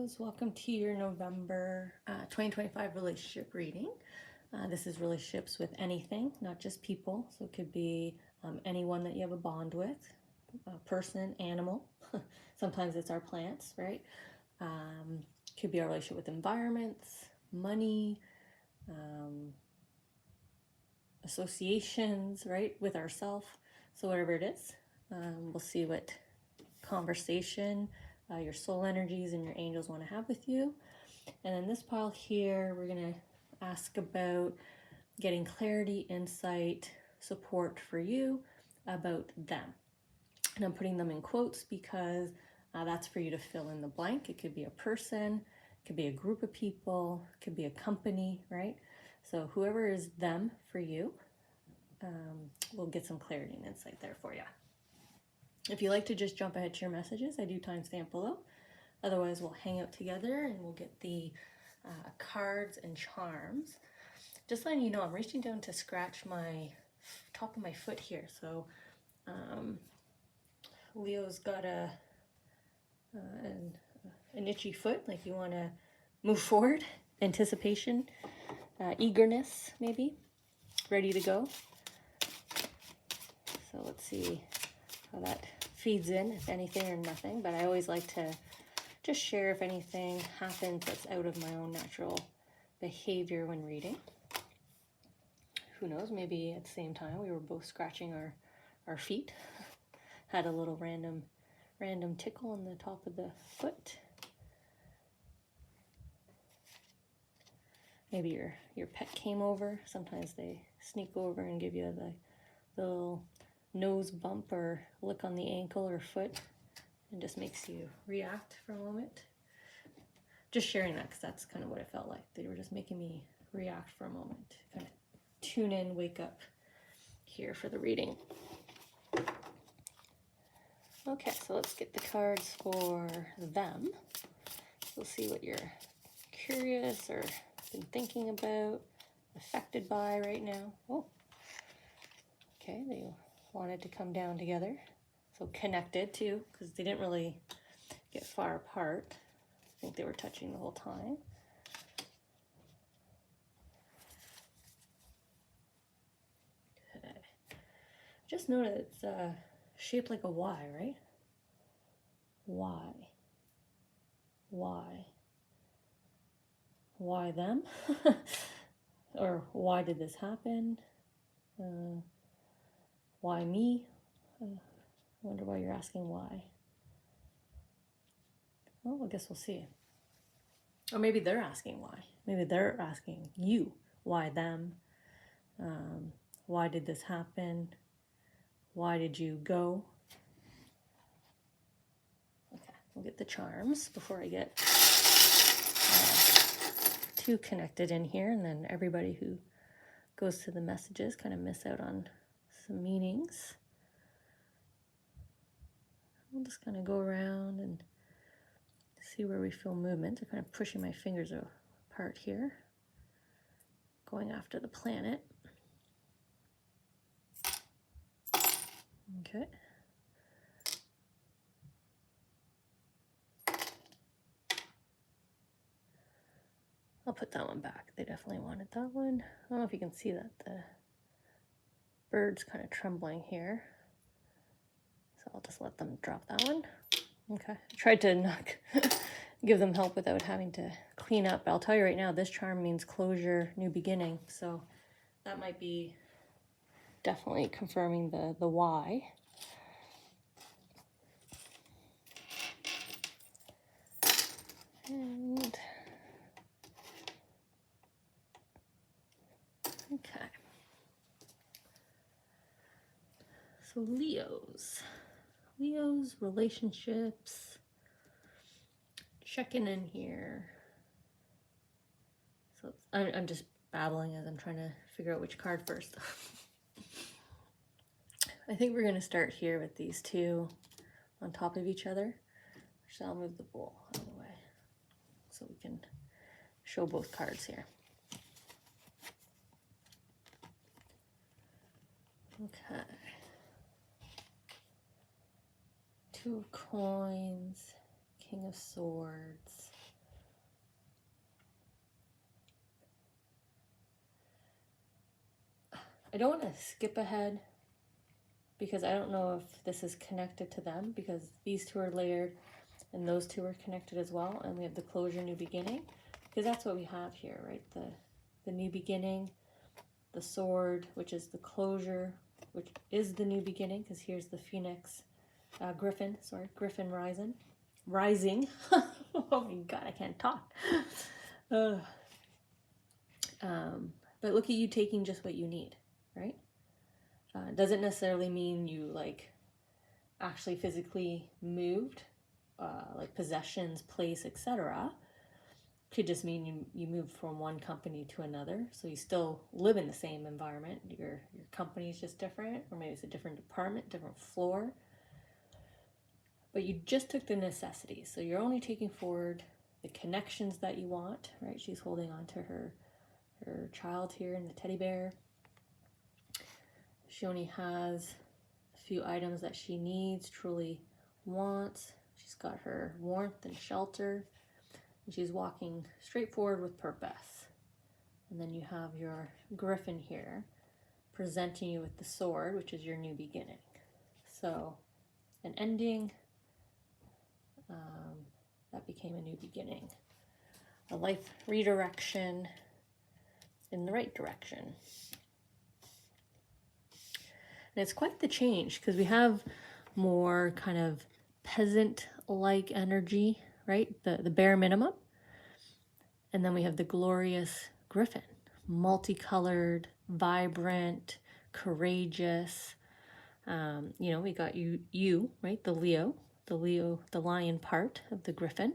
Leos, welcome to your November 2025 relationship reading. This is relationships with anything, not just people. So it could be anyone that you have a bond with, a person, animal. Sometimes it's our plants, right? Could be our relationship with environments, money, associations, right? With ourselves. So whatever it is, we'll see what conversation your soul energies and your angels want to have with you. And in this pile here, we're going to ask about getting clarity, insight, support for you about them. And I'm putting them in quotes because that's for you to fill in the blank. It could be a person, it could be a group of people, it could be a company, right? So whoever is them for you, we'll get some clarity and insight there for you. If you like to just jump ahead to your messages, I do timestamp below. Otherwise, we'll hang out together and we'll get the cards and charms. Just letting you know, I'm reaching down to scratch my top of my foot here. So Leo's got an itchy foot, like you want to move forward, anticipation, eagerness maybe, ready to go. So let's see how that feeds in, if anything or nothing, but I always like to just share if anything happens that's out of my own natural behavior when reading. Who knows, maybe at the same time we were both scratching our feet, had a little random tickle on the top of the foot. Maybe your pet came over. Sometimes they sneak over and give you the little nose bump or lick on the ankle or foot, and just makes you react for a moment. Just sharing that because that's kind of what it felt like. They were just making me react for a moment, kind of tune in, wake up here for the reading. Okay, so let's get the cards for them. We'll see what you're curious or been thinking about, affected by right now. Oh, okay, they wanted to come down together. So connected too, because they didn't really get far apart. I think they were touching the whole time. Okay. Just notice it's shaped like a Y, right? Why? Why? Why them? Or why did this happen? Why me? I wonder why you're asking why. Well, I guess we'll see. Or maybe they're asking why. Maybe they're asking you, why them? Why did this happen? Why did you go? Okay, we'll get the charms before I get too connected in here, and then everybody who goes to the messages kind of miss out on some meanings. We'll just kind of go around and see where we feel movement. I'm kind of pushing my fingers apart here, going after the planet. Okay. I'll put that one back. They definitely wanted that one. I don't know if you can see that. The bird's kind of trembling here. So I'll just let them drop that one. Okay. I tried to not give them help without having to clean up. But I'll tell you right now, this charm means closure, new beginning. So that might be definitely confirming the why. And okay. So Leo's relationships, checking in here. So I'm just babbling as I'm trying to figure out which card first. I think we're going to start here with these two on top of each other. So I'll move the bowl out of the way so we can show both cards here. Okay. Two of Coins, King of Swords, I don't want to skip ahead because I don't know if this is connected to them, because these two are layered and those two are connected as well. And we have the closure, new beginning, because that's what we have here, right? The new beginning, the sword, which is the closure, which is the new beginning, because here's the phoenix, griffin rising. Oh my God, I can't talk. But look at you taking just what you need, right? Doesn't necessarily mean you like actually physically moved, like possessions, place, etc. Could just mean you moved from one company to another, so you still live in the same environment. Your company is just different, or maybe it's a different department, different floor. But you just took the necessities, so you're only taking forward the connections that you want, right? She's holding on to her child here in the teddy bear. She only has a few items that she needs, truly wants. She's got her warmth and shelter, and she's walking straight forward with purpose. And then you have your griffin here presenting you with the sword, which is your new beginning. So an ending, that became a new beginning. A life redirection in the right direction. And it's quite the change, because we have more kind of peasant-like energy, right? The bare minimum. And then we have the glorious griffin, multicolored, vibrant, courageous. We got you, right? The Leo, the lion part of the griffin.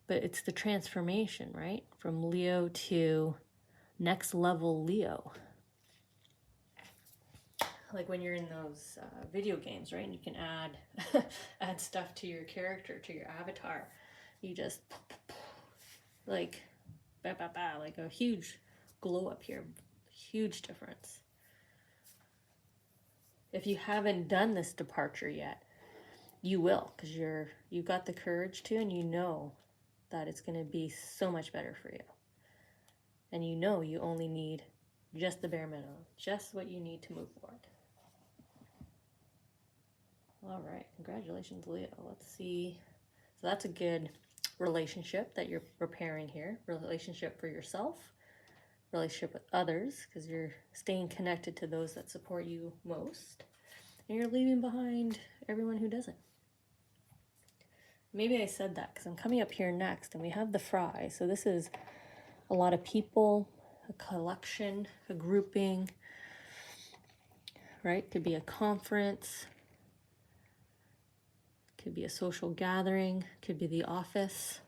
But it's the transformation, right? From Leo to next level Leo. Like when you're in those video games, right? And you can add stuff to your character, to your avatar. You just like like a huge glow up here, huge difference. If you haven't done this departure yet, you will, because you've got the courage to, and you know that it's going to be so much better for you. And you know you only need just the bare minimum, just what you need to move forward. All right, congratulations, Leo. Let's see. So that's a good relationship that you're preparing here. Relationship for yourself, relationship with others, because you're staying connected to those that support you most. And you're leaving behind everyone who doesn't. Maybe I said that because I'm coming up here next, and we have the fry. So this is a lot of people, a collection, a grouping, right? Could be a conference, could be a social gathering, could be the office.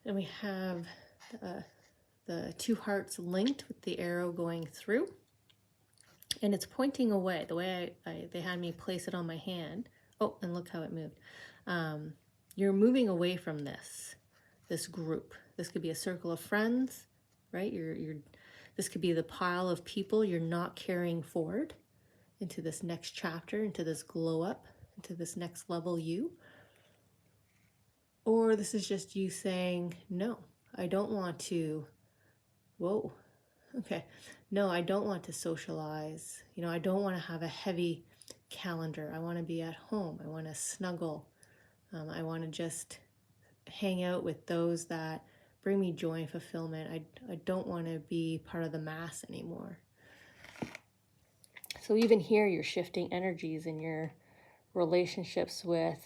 And we have the two hearts linked with the arrow going through. And it's pointing away. The way they had me place it on my hand. Oh, and look how it moved. You're moving away from this group. This could be a circle of friends, right? This could be the pile of people you're not carrying forward into this next chapter, into this glow up, into this next level you. Or this is just you saying, no, I don't want to, whoa, okay. No, I don't want to socialize. I don't want to have a heavy calendar. I want to be at home. I want to snuggle. I want to just hang out with those that bring me joy and fulfillment. I don't want to be part of the mass anymore. So even here, you're shifting energies in your relationships with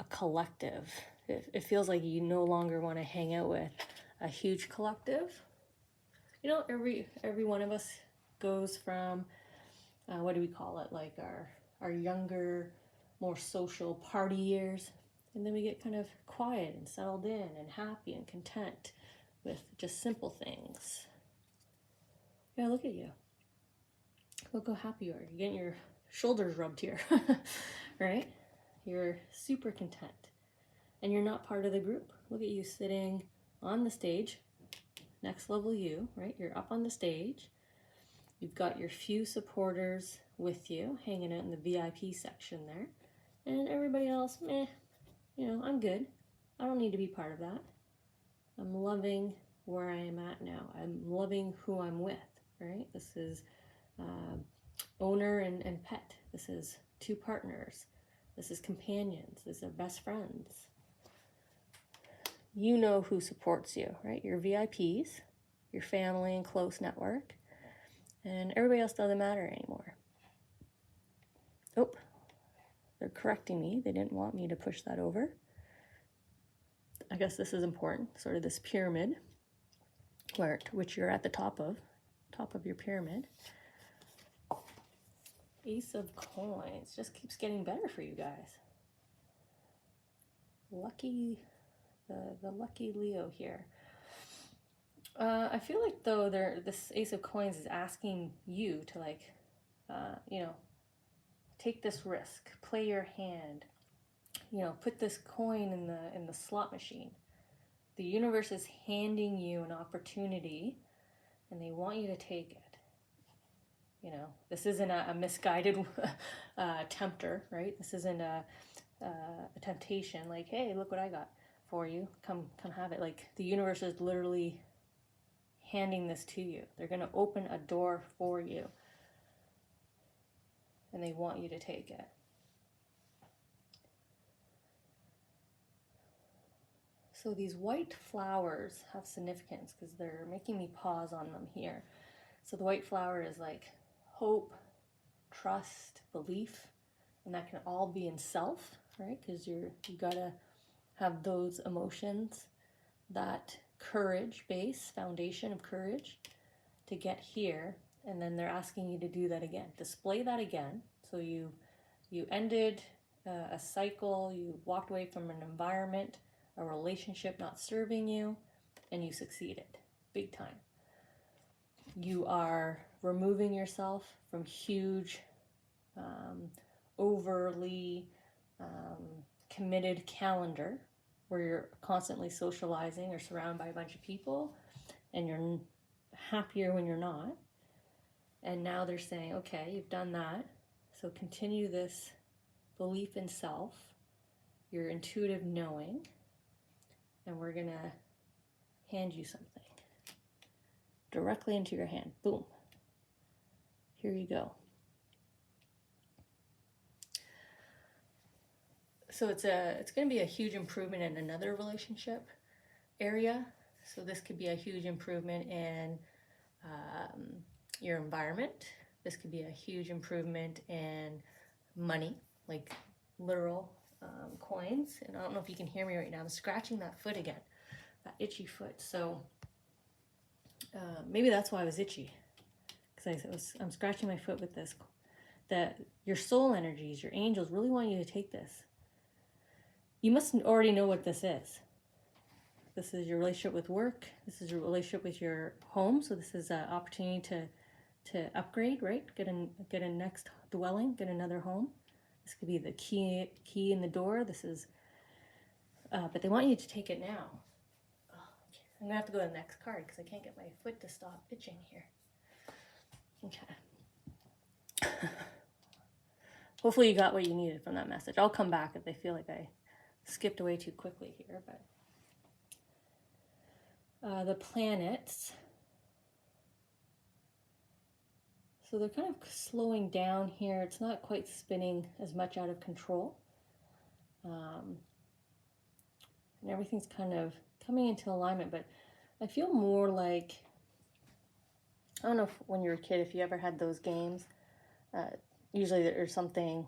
a collective. It feels like you no longer want to hang out with a huge collective. Every one of us goes from, what do we call it? Like our younger, more social party years. And then we get kind of quiet and settled in and happy and content with just simple things. Yeah, look at you. Look how happy you are. You're getting your shoulders rubbed here, right? You're super content. And you're not part of the group. Look at you sitting on the stage. Next level you, right? You're up on the stage. You've got your few supporters with you, hanging out in the VIP section there. And everybody else, meh. I'm good. I don't need to be part of that. I'm loving where I am at now. I'm loving who I'm with. right? This is owner and pet. This is two partners. This is companions. This is best friends. You know who supports you, right? Your VIPs, your family and close network, and everybody else doesn't matter anymore. Oh, they're correcting me. They didn't want me to push that over. I guess this is important, sort of this pyramid, which you're at the top of your pyramid. Ace of Coins just keeps getting better for you guys. Lucky, the lucky Leo here. I feel like though this Ace of Coins is asking you to like, take this risk, play your hand, put this coin in the slot machine. The universe is handing you an opportunity, and they want you to take it. This isn't a misguided tempter, right? This isn't a temptation. Like, hey, look what I got for you. Come have it. Like the universe is literally handing this to you. They're going to open a door for you, and they want you to take it. So these white flowers have significance because they're making me pause on them here. So the white flower is like hope, trust, belief, and that can all be in self, right? Because you gotta have those emotions, that courage base, foundation of courage to get here. And then they're asking you to do that again, display that again. So you ended a cycle, you walked away from an environment, a relationship not serving you, and you succeeded big time. You are removing yourself from huge, overly committed calendar where you're constantly socializing or surrounded by a bunch of people, and you're happier when you're not. And now they're saying, okay, you've done that, so continue this belief in self, your intuitive knowing, and we're gonna hand you something directly into your hand. Boom. Here you go. So it's going to be a huge improvement in another relationship area. So this could be a huge improvement in your environment. This could be a huge improvement in money, like literal coins. And I don't know if you can hear me right now. I'm scratching that foot again, that itchy foot. So maybe that's why I was itchy, because I'm scratching my foot with this. That your soul energies, your angels really want you to take this. You must already know what this is. This is your relationship with work. This is your relationship with your home. So this is an opportunity to upgrade, right? Get a next dwelling, get another home. This could be the key in the door. This is, but they want you to take it now. I'm gonna have to go to the next card because I can't get my foot to stop itching here. Okay. Hopefully you got what you needed from that message. I'll come back if they feel like I skipped away too quickly here, but the planets. So they're kind of slowing down here. It's not quite spinning as much out of control. And everything's kind of coming into alignment, but I feel more like, I don't know if when you were a kid, if you ever had those games, usually there's something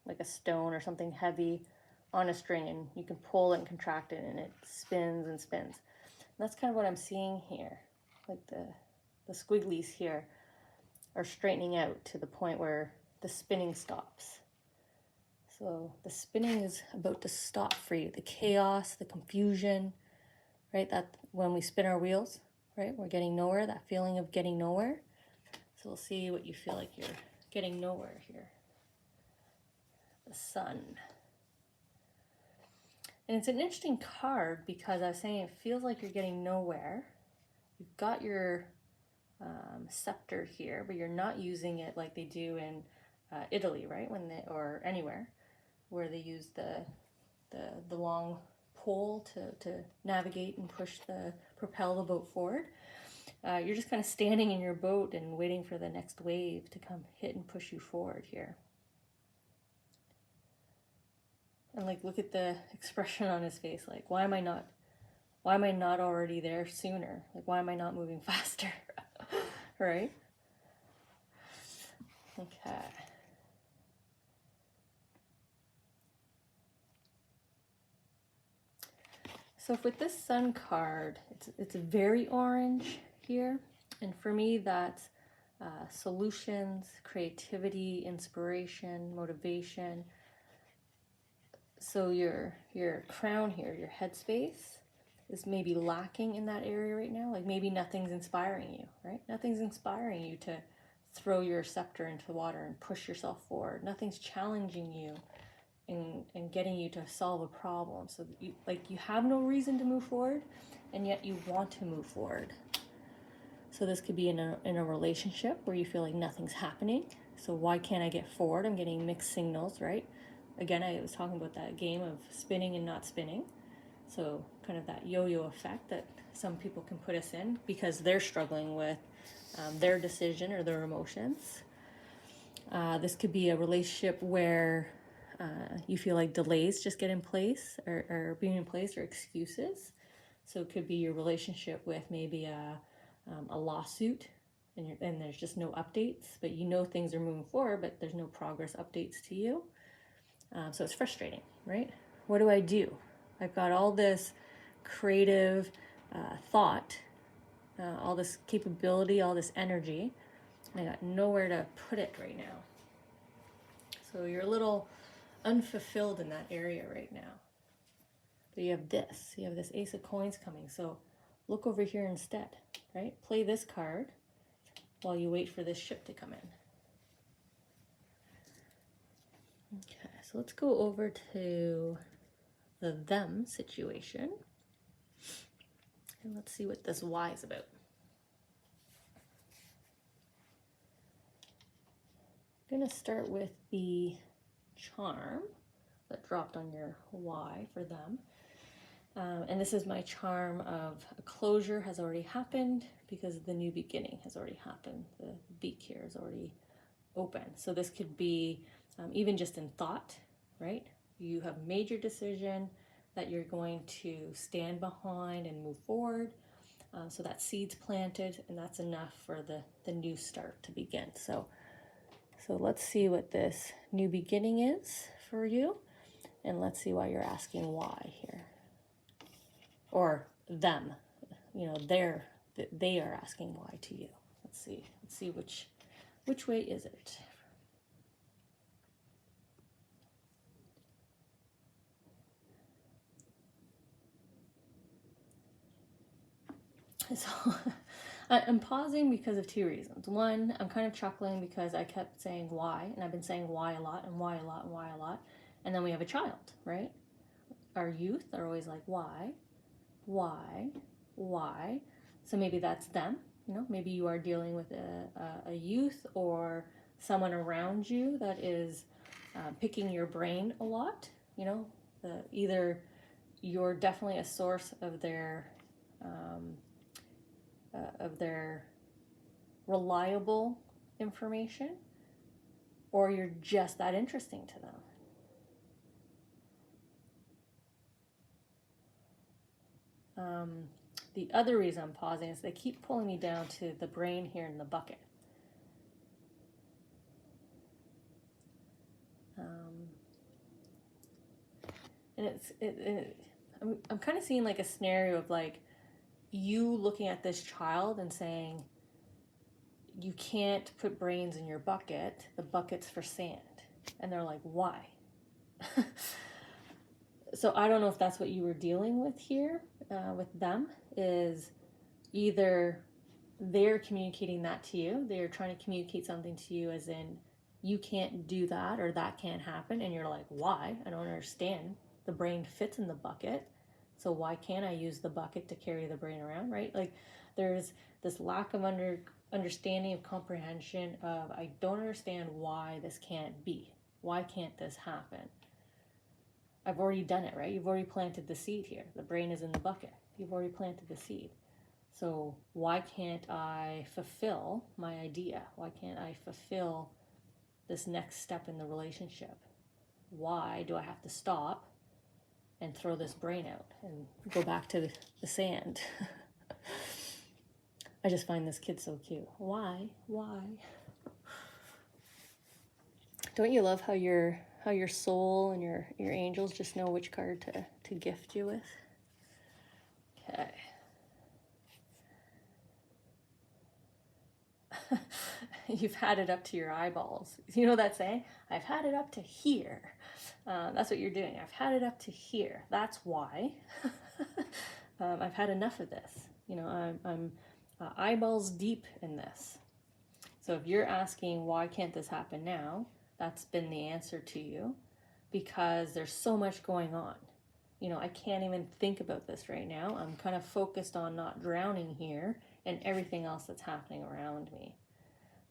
like a stone or something heavy on a string, and you can pull it and contract it, and it spins and spins. And that's kind of what I'm seeing here. Like the squigglies here are straightening out to the point where the spinning stops. So the spinning is about to stop for you. The chaos, the confusion, right? That when we spin our wheels, right? We're getting nowhere, that feeling of getting nowhere. So we'll see what you feel like you're getting nowhere here. The Sun. And it's an interesting card because I was saying it feels like you're getting nowhere. You've got your scepter here, but you're not using it like they do in Italy, right? Or anywhere where they use the long pole to navigate and propel the boat forward. you're just kind of standing in your boat and waiting for the next wave to come hit and push you forward here. And like, look at the expression on his face. Like, why am I not already there sooner? Like, why am I not moving faster? Right? Okay. So with this Sun card, it's very orange here. And for me, that's solutions, creativity, inspiration, motivation. So your crown here, your headspace, is maybe lacking in that area right now. Like maybe nothing's inspiring you, right? Nothing's inspiring you to throw your scepter into the water and push yourself forward. Nothing's challenging you and getting you to solve a problem. So you have no reason to move forward, and yet you want to move forward. So this could be in a relationship where you feel like nothing's happening. So why can't I get forward? I'm getting mixed signals, right? Again, I was talking about that game of spinning and not spinning. So kind of that yo-yo effect that some people can put us in because they're struggling with their decision or their emotions. This could be a relationship where you feel like delays just get in place or being in place, or excuses. So it could be your relationship with maybe a lawsuit, and there's just no updates, but you know things are moving forward, but there's no progress updates to you. So it's frustrating, right? What do I do? I've got all this creative thought, all this capability, all this energy, and I got nowhere to put it right now. So you're a little unfulfilled in that area right now. But you have this Ace of Coins coming. So look over here instead, right? Play this card while you wait for this ship to come in. Okay, so let's go over to the them situation. And let's see what this why is about. I'm going to start with the charm that dropped on your why for them. And this is my charm of a closure has already happened because the new beginning has already happened. The beak here is already open. So this could be even just in thought, right? You have made your decision that you're going to stand behind and move forward. So that seed's planted, and that's enough for the new start to begin. So let's see what this new beginning is for you, and let's see why you're asking why here. Or them, they are asking why to you. Let's see which way is it. So I'm pausing because of two reasons. One, I'm kind of chuckling because I kept saying why, and I've been saying why a lot and why a lot and why a lot. And then we have a child, right? Our youth are always like, why? So maybe that's them. Maybe you are dealing with a youth or someone around you that is picking your brain a lot. Either you're definitely a source of their reliable information, or you're just that interesting to them. The other reason I'm pausing is they keep pulling me down to the brain here in the bucket. And I'm kind of seeing like a scenario of like you looking at this child and saying, you can't put brains in your bucket. The bucket's for sand. And they're like, why? So I don't know if that's what you were dealing with here with them, is either they're communicating that to you. They're trying to communicate something to you as in, you can't do that or that can't happen. And you're like, why? I don't understand. The brain fits in the bucket. So why can't I use the bucket to carry the brain around, right? Like there's this lack of understanding of comprehension of, I don't understand why this can't be. Why can't this happen? I've already done it, right? You've already planted the seed here. The brain is in the bucket. You've already planted the seed. So why can't I fulfill my idea? Why can't I fulfill this next step in the relationship? Why do I have to stop and throw this brain out and go back to the sand? I just find this kid so cute. Why? Don't you love how your soul and your angels just know which card to gift you with? Okay. You've had it up to your eyeballs. You know that saying? I've had it up to here. That's what you're doing. I've had it up to here. That's why. I've had enough of this. You know, I'm eyeballs deep in this. So if you're asking why can't this happen now, that's been the answer to you, because there's so much going on. You know, I can't even think about this right now. I'm kind of focused on not drowning here and everything else that's happening around me.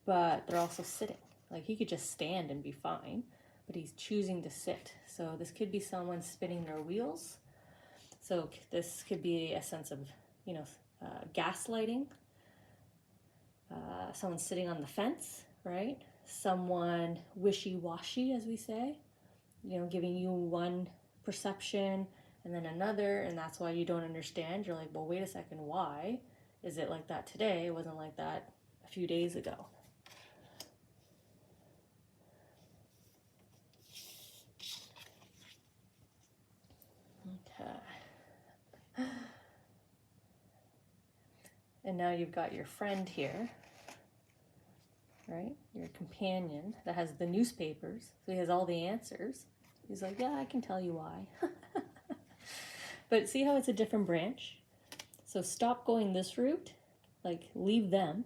But they're also sitting. Like, he could just stand and be fine, but he's choosing to sit. So this could be someone spinning their wheels. So this could be a sense of, you know, gaslighting. Someone sitting on the fence, right? Someone wishy-washy, as we say, you know, giving you one perception and then another, and that's why you don't understand. You're like, well, wait a second, why is it like that today? It wasn't like that a few days ago. Okay. And now you've got your friend here, right? Your companion that has the newspapers. So he has all the answers. He's like, yeah, I can tell you why. But see how it's a different branch? So stop going this route, like leave them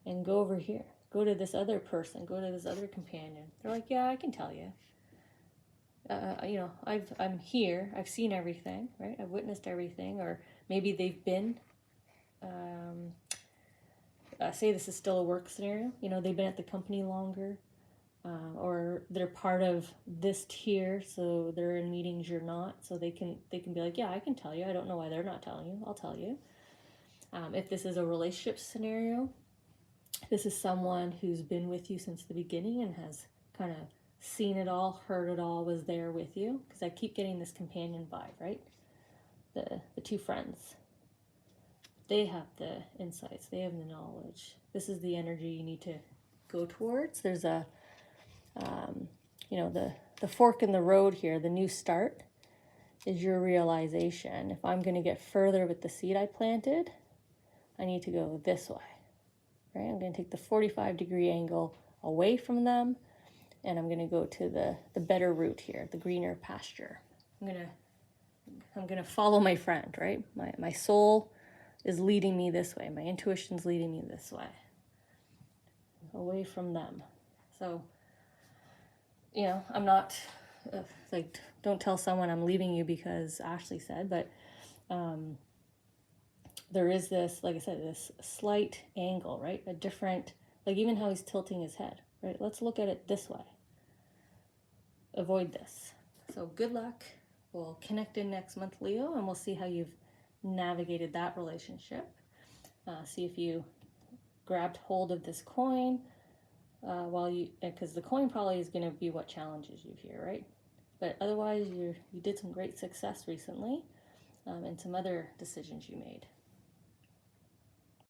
and go over here. Go to this other person, go to this other companion. They're like, yeah, I can tell you. You know, I'm here, I've seen everything, right? I've witnessed everything. Or maybe they've been, say this is still a work scenario, you know, they've been at the company longer, or they're part of this tier, so they're in meetings you're not, so they can be like, yeah, I can tell you, I don't know why they're not telling you, I'll tell you. If this is a relationship scenario, this is someone who's been with you since the beginning and has kind of seen it all, heard it all, was there with you, because I keep getting this companion vibe, right? The two friends, they have the insights, they have the knowledge. This is the energy you need to go towards. There's a you know, the fork in the road here, the new start is your realization. If I'm going to get further with the seed I planted, I need to go this way, right? I'm going to take the 45-degree angle away from them, and I'm going to go to the better route here, the greener pasture. I'm going to follow my friend, right? My soul is leading me this way. My intuition's leading me this way, away from them. So, you know, I'm not like, don't tell someone I'm leaving you because Ashley said, but there is this, like I said, this slight angle, right? A different, like even how he's tilting his head, right? Let's look at it this way. Avoid this. So good luck. We'll connect in next month, Leo, and we'll see how you've navigated that relationship. See if you grabbed hold of this coin, because the coin probably is going to be what challenges you here, right? But otherwise, you did some great success recently, and some other decisions you made.